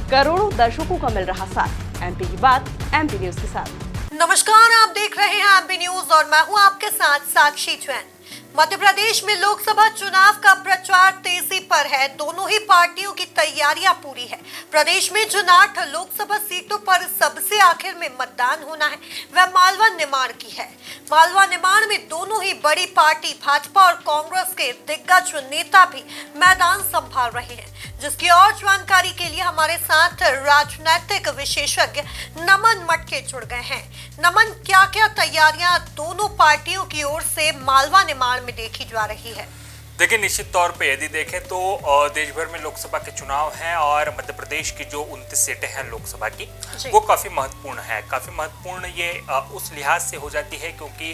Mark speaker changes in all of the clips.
Speaker 1: करोड़ों दर्शकों का मिल रहा साथ। एमपी की बात एमपी न्यूज के साथ।
Speaker 2: नमस्कार, आप देख रहे हैं एमपी न्यूज और मैं हूं आपके साथ साक्षी जैन। मध्य प्रदेश में लोकसभा चुनाव का प्रचार तेजी पर है। दोनों ही पार्टियों की तैयारियां पूरी है। प्रदेश में जिन 8 लोकसभा सीटों पर सबसे आखिर में मतदान होना है वह मालवा निमाड़ की है। मालवा निमाड़ में दोनों ही बड़ी पार्टी भाजपा और कांग्रेस के दिग्गज नेता भी मैदान संभाल रहे हैं, जिसकी और जानकारी के लिए हमारे साथ राजनीतिक विशेषज्ञ नमन मटके जुड़ गए हैं। नमन, क्या क्या तैयारियां दोनों पार्टियों की ओर से मालवा निमाड़ में देखी जा रही है?
Speaker 3: देखिए, निश्चित तौर पे यदि देखें तो देश भर में लोकसभा के चुनाव हैं और मध्य प्रदेश की जो 29 सीटें हैं लोकसभा की, वो काफ़ी महत्वपूर्ण है। काफ़ी महत्वपूर्ण ये उस लिहाज से हो जाती है क्योंकि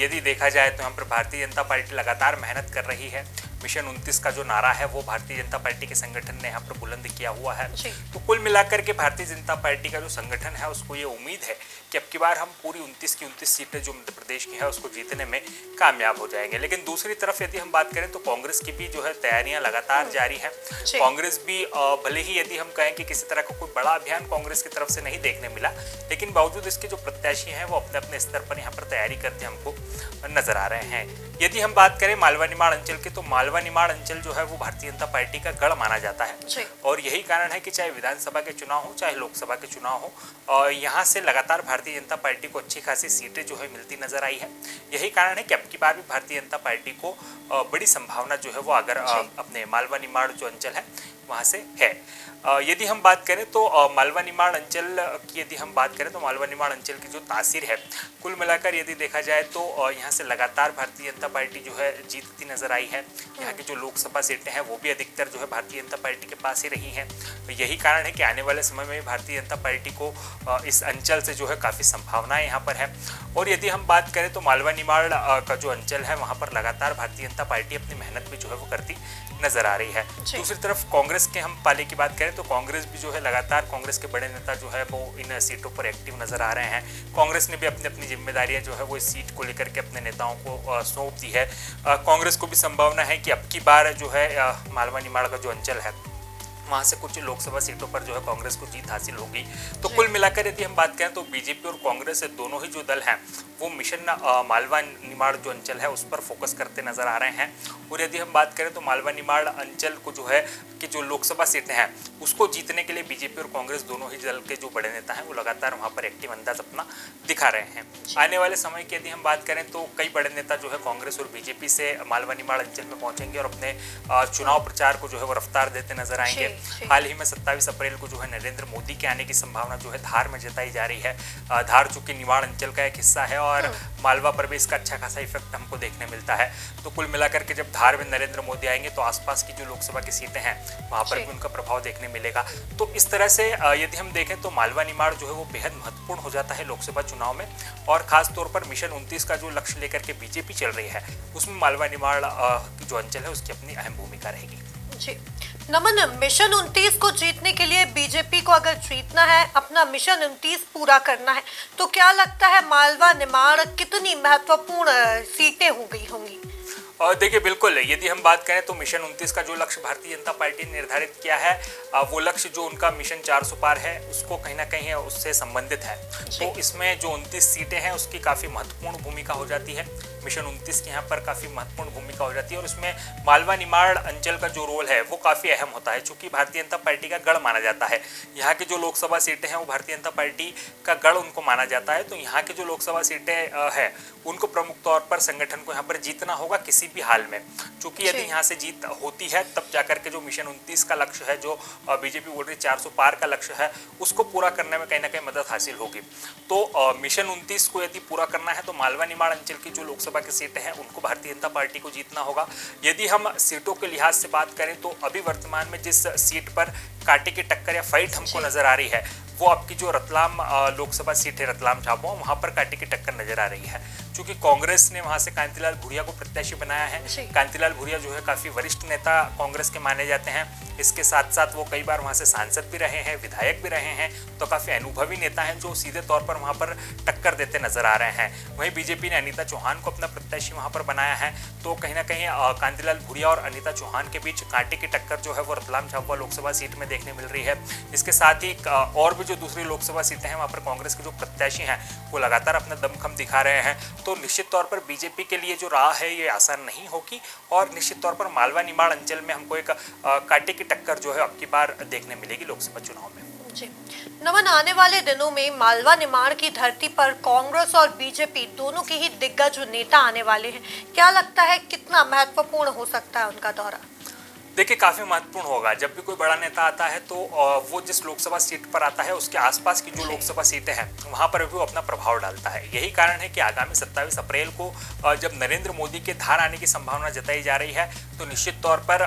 Speaker 3: यदि देखा जाए तो यहाँ पर भारतीय जनता पार्टी लगातार मेहनत कर रही है। मिशन 29 का जो नारा है वो भारतीय जनता पार्टी के संगठन ने यहाँ पर बुलंद किया हुआ है। तो कुल मिलाकर के भारतीय जनता पार्टी का जो संगठन है उसको ये उम्मीद है कि अब की बार हम पूरी 29 की 29 सीटें जो मध्य प्रदेश की है उसको जीतने में कामयाब हो जाएंगे। लेकिन दूसरी तरफ यदि हम बात करें तो कांग्रेस की भी जो है तैयारियां लगातार जारी है। कांग्रेस भी भले ही यदि हम कहें कि किसी तरह का कोई बड़ा अभियान कांग्रेस की तरफ से नहीं देखने मिला, लेकिन बावजूद इसके जो प्रत्याशी हैं वो अपने अपने स्तर पर यहाँ पर तैयारी करते हमको नजर आ रहे हैं। यदि हम बात करें मालवा निमाड़ अंचल की, तो मालवा निमाड़ अंचल जो है वो भारतीय जनता पार्टी का गढ़ माना जाता है और यही कारण है कि चाहे विधानसभा के चुनाव हो चाहे लोकसभा के चुनाव हो, यहाँ से लगातार भारतीय जनता पार्टी को अच्छी खासी सीटें जो है मिलती नजर आई है। यही कारण है कि अब की बार भी भारतीय जनता पार्टी को बड़ी संभावना जो है वो अगर अपने मालवा निमाड़ जो अंचल है वहाँ से है। यदि हम बात करें तो मालवा निमाड़ अंचल की यदि हम बात करें तो मालवा निमाड़ अंचल की जो तासीर है कुल मिलाकर यदि देखा जाए तो यहाँ से लगातार भारतीय जनता पार्टी जो है जीतती नजर आई है। यहाँ की जो लोकसभा सीटें हैं वो भी अधिकतर जो है भारतीय जनता पार्टी के पास ही रही हैं। तो यही कारण है कि आने वाले समय में भारतीय जनता पार्टी को इस अंचल से जो है काफ़ी संभावनाएं यहाँ पर है। और यदि हम बात करें तो मालवा निमाड़ का जो अंचल है वहाँ पर लगातार भारतीय जनता पार्टी अपनी मेहनत भी जो है वो करती नजर आ रही है। दूसरी तरफ कांग्रेस के हम पाले की बात करें तो कांग्रेस भी जो है लगातार कांग्रेस के बड़े नेता जो है वो इन सीटों पर एक्टिव नजर आ रहे हैं। कांग्रेस ने भी अपनी अपनी जिम्मेदारियां जो है वो इस सीट को लेकर के अपने नेताओं को सौंप दी है। कांग्रेस को भी संभावना है कि अब की बार जो है मालवा निमाड़ का जो अंचल है वहाँ से कुछ लोकसभा सीटों पर जो है कांग्रेस को जीत हासिल होगी। तो कुल मिलाकर यदि हम बात करें तो बीजेपी और कांग्रेस दोनों ही जो दल हैं वो मिशन मालवा निमाड़ जो अंचल है उस पर फोकस करते नजर आ रहे हैं। और यदि हम बात करें तो मालवा निमाड़ अंचल को जो है कि जो लोकसभा सीटें हैं उसको जीतने के लिए बीजेपी और कांग्रेस दोनों ही दल के जो बड़े नेता हैं वो लगातार वहाँ पर एक्टिव अंदाज अपना दिखा रहे हैं। आने वाले समय की यदि हम बात करें तो कई बड़े नेता जो है कांग्रेस और बीजेपी से मालवा निमाड़ अंचल में पहुंचेंगे और अपने चुनाव प्रचार को जो है वो रफ्तार देते नजर आएंगे। हाल ही में 27 अप्रैल को जो है नरेंद्र मोदी के आने की संभावना जो है धार में जताई जा रही है। धार चूंकि निमाड़ अंचल का एक हिस्सा है और मालवा पर भी इसका अच्छा खासा इफेक्ट हमको देखने मिलता है। तो कुल मिलाकर के जब धार में नरेंद्र मोदी आएंगे तो आसपास की जो लोकसभा की सीटें हैं वहां पर भी उनका प्रभाव देखने मिलेगा। तो इस तरह से यदि हम देखें तो मालवा निमाड़ जो है वो बेहद महत्वपूर्ण हो जाता है लोकसभा चुनाव में। और खास तौर पर मिशन 29 का जो लक्ष्य लेकर के बीजेपी चल रही है उसमें मालवा निमाड़ जो अंचल है उसकी अपनी अहम भूमिका रहेगी।
Speaker 2: जी नमन, मिशन 29 को जीतने के लिए बीजेपी को अगर जीतना है, अपना मिशन 29 पूरा करना है, तो क्या लगता है मालवा निमाड़ कितनी महत्वपूर्ण सीटें हो गई होंगी?
Speaker 3: और देखिए, बिल्कुल यदि हम बात करें तो मिशन 29 का जो लक्ष्य भारतीय जनता पार्टी ने निर्धारित किया है वो लक्ष्य जो उनका मिशन 400 पार है उसको कहीं ना कहीं उससे संबंधित है। तो इसमें जो 29 सीटें हैं उसकी काफ़ी महत्वपूर्ण भूमिका हो जाती है। मिशन 29 की यहाँ पर काफ़ी महत्वपूर्ण भूमिका हो जाती है और इसमें मालवा निमाड़ अंचल का जो रोल है वो काफ़ी अहम होता है। चूँकि भारतीय जनता पार्टी का गढ़ माना जाता है, यहाँ की जो लोकसभा सीटें हैं वो भारतीय जनता पार्टी का गढ़ उनको माना जाता है। तो यहाँ की जो लोकसभा सीटें हैं उनको प्रमुख तौर पर संगठन को यहाँ पर जीतना होगा किसी भी हाल में। चूंकि यदि यहाँ से जीत होती है तब जाकर के जो मिशन 29 का लक्ष्य है, जो बीजेपी बोल रही 400 पार का लक्ष्य है, उसको पूरा करने में कहीं ना कहीं मदद हासिल होगी। तो मिशन 29 को यदि पूरा करना है तो मालवा निमाड़ अंचल की जो लोकसभा की सीटें हैं उनको भारतीय जनता पार्टी को जीतना होगा। यदि हम सीटों के लिहाज से बात करें तो अभी वर्तमान में जिस सीट पर कांटे की टक्कर या फाइट हमको नजर आ रही है वो आपकी जो रतलाम लोकसभा सीट है, रतलाम झाबुआ, वहां पर कांटे की टक्कर नजर आ रही है। चूंकि कांग्रेस ने वहां से कांतिलाल भूरिया को प्रत्याशी बनाया है। कांतिलाल भूरिया जो है काफी वरिष्ठ नेता कांग्रेस के माने जाते हैं। इसके साथ साथ वो कई बार वहां से सांसद भी रहे हैं, विधायक भी रहे हैं, तो काफी अनुभवी नेता हैं जो सीधे तौर पर वहां पर टक्कर देते नजर आ रहे हैं। वहीं बीजेपी ने अनीता चौहान को अपना प्रत्याशी वहां पर बनाया है, तो कहीं ना कहीं कांतिलाल भूरिया और अनीता चौहान के बीच कांटे की टक्कर जो है वो रतलाम झाबुआ लोकसभा सीट में देखने मिल रही है। इसके साथ ही और भी जो दूसरी लोकसभा सीटें हैं वहां पर कांग्रेस के जो प्रत्याशी हैं वो लगातार अपना दमखम दिखा रहे हैं। तो निश्चित तौर पर बीजेपी के लिए जो राह है ये आसान नहीं होगी और निश्चित तौर पर मालवा निमाड़ अंचल में हमको एक कांटे की टक्कर जो है अब की बार देखने मिलेगी लोकसभा चुनाव में।
Speaker 2: जी नमन, आने वाले दिनों में मालवा निमाड़ की धरती पर कांग्रेस और बीजेपी दोनों के ही दिग्गज नेता आने वाले हैं। क्या लगता है कितना महत्वपूर्ण हो सकता है उनका दौरा?
Speaker 3: देखिए, काफी महत्वपूर्ण होगा। जब भी कोई बड़ा नेता आता है तो वो जिस लोकसभा सीट पर आता है उसके आसपास की जो लोकसभा सीटें हैं वहां पर भी वो अपना प्रभाव डालता है। यही कारण है कि आगामी 27 अप्रैल को जब नरेंद्र मोदी के धार आने की संभावना जताई जा रही है तो निश्चित तौर पर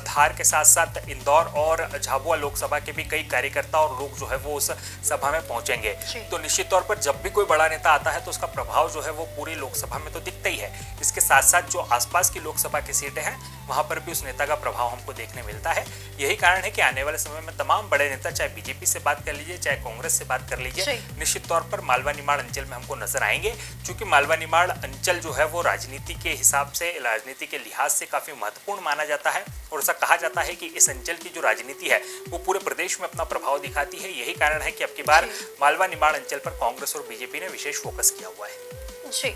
Speaker 3: धार के साथ साथ इंदौर और झाबुआ लोकसभा के भी कई कार्यकर्ता और लोग जो है वो उस सभा में पहुंचेंगे। तो निश्चित तौर पर जब भी कोई बड़ा नेता आता है तो उसका प्रभाव जो है वो पूरी लोकसभा में तो दिखता ही है। इसके साथ साथ जो आसपास की लोकसभा की सीटें हैं वहां पर भी उस नेता का प्रभाव हमको देखने मिलता है। यही कारण है कि आने वाले समय में तमाम बड़े नेता, चाहे बीजेपी से बात कर लीजिए चाहे कांग्रेस से बात कर लीजिए, निश्चित तौर पर मालवा निमाड़ अंचल में हमको नजर आएंगे। क्योंकि मालवा निमाड़ अंचल जो है वो राजनीति के हिसाब से, राजनीति के लिहाज से काफी महत्वपूर्ण माना जाता है और ऐसा कहा जाता है कि इस अंचल की जो राजनीति है वो पूरे प्रदेश में अपना प्रभाव दिखाती है। यही कारण है कि अब की बार मालवा निमाड़ अंचल पर कांग्रेस और बीजेपी ने विशेष फोकस किया हुआ है।
Speaker 2: जी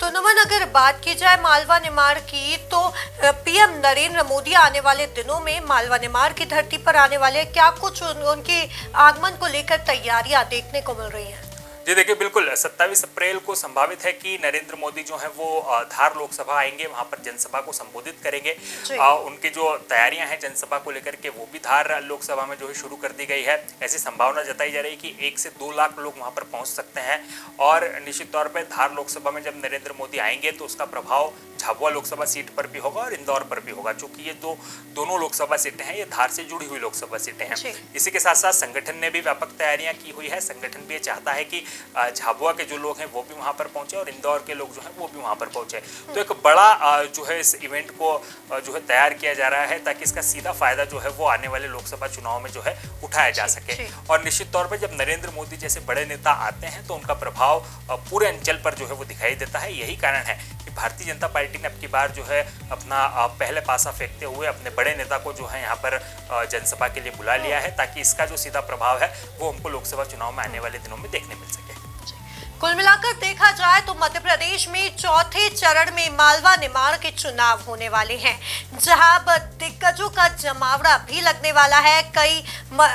Speaker 2: तो नमन, अगर बात की जाए मालवा निमाड़ की तो पीएम नरेंद्र मोदी आने वाले दिनों में मालवा निमाड़ की धरती पर आने वाले, क्या कुछ उनके आगमन को लेकर तैयारियां देखने को मिल रही हैं?
Speaker 3: जी देखिए, बिल्कुल 27 अप्रैल को संभावित है कि नरेंद्र मोदी जो है वो धार लोकसभा आएंगे, वहां पर जनसभा को संबोधित करेंगे। उनकी जो तैयारियां हैं जनसभा को लेकर के वो भी धार लोकसभा में जो है शुरू कर दी गई है। ऐसी संभावना जताई जा रही है कि 1 से 2 लाख लोग वहां पर पहुंच सकते हैं और निश्चित तौर पर धार लोकसभा में जब नरेंद्र मोदी आएंगे तो उसका प्रभाव झाबुआ लोकसभा सीट पर भी होगा और इंदौर पर भी होगा। चूंकि ये दोनों लोकसभा सीटें हैं, ये धार से जुड़ी हुई लोकसभा सीटें हैं। इसी के साथ साथ संगठन ने भी व्यापक तैयारियां की हुई है। संगठन भी ये चाहता है कि झाबुआ के जो लोग हैं वो भी वहां पर पहुंचे और इंदौर के लोग जो हैं वो भी वहां पर पहुंचे। तो एक बड़ा जो है इस इवेंट को जो है तैयार किया जा रहा है ताकि इसका सीधा फायदा जो है वो आने वाले लोकसभा चुनाव में जो है उठाया जा सके। और निश्चित तौर पर जब नरेंद्र मोदी जैसे बड़े नेता आते हैं तो उनका प्रभाव पूरे अंचल पर जो है वो दिखाई देता है। यही कारण है कि भारतीय जनता पार्टी ने अब की बार जो है अपना पहले पासा फेंकते हुए अपने बड़े नेता को जो है यहाँ पर जनसभा के लिए बुला लिया है ताकि इसका जो सीधा प्रभाव है वो हमको लोकसभा चुनाव में आने वाले दिनों में देखने मिल सके।
Speaker 2: कुल मिलाकर देखा जाए तो मध्य प्रदेश में चौथे चरण में मालवा निमाड़ के चुनाव होने वाले हैं, जहां दिग्गजों का जमावड़ा भी लगने वाला है। कई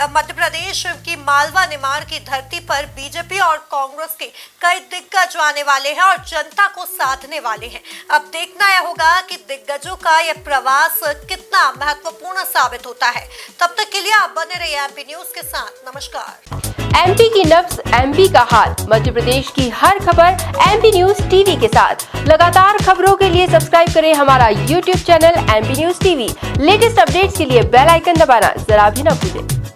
Speaker 2: मध्य प्रदेश की मालवा निमाड़ की धरती पर बीजेपी और कांग्रेस के कई दिग्गज आने वाले हैं और जनता को साधने वाले हैं। अब देखना यह होगा कि दिग्गजों का यह प्रवास कितना महत्वपूर्ण साबित होता है। तब तक के लिए आप बने रहिए एमपी न्यूज के साथ। नमस्कार।
Speaker 1: एमपी की नब्ज, एमपी का हाल, मध्य प्रदेश की हर खबर एमपी न्यूज टीवी के साथ। लगातार खबरों के लिए सब्सक्राइब करें हमारा YouTube channel MP news TV. Latest updates के लिए बेल आइकन दबाना जरा भी न भूलें।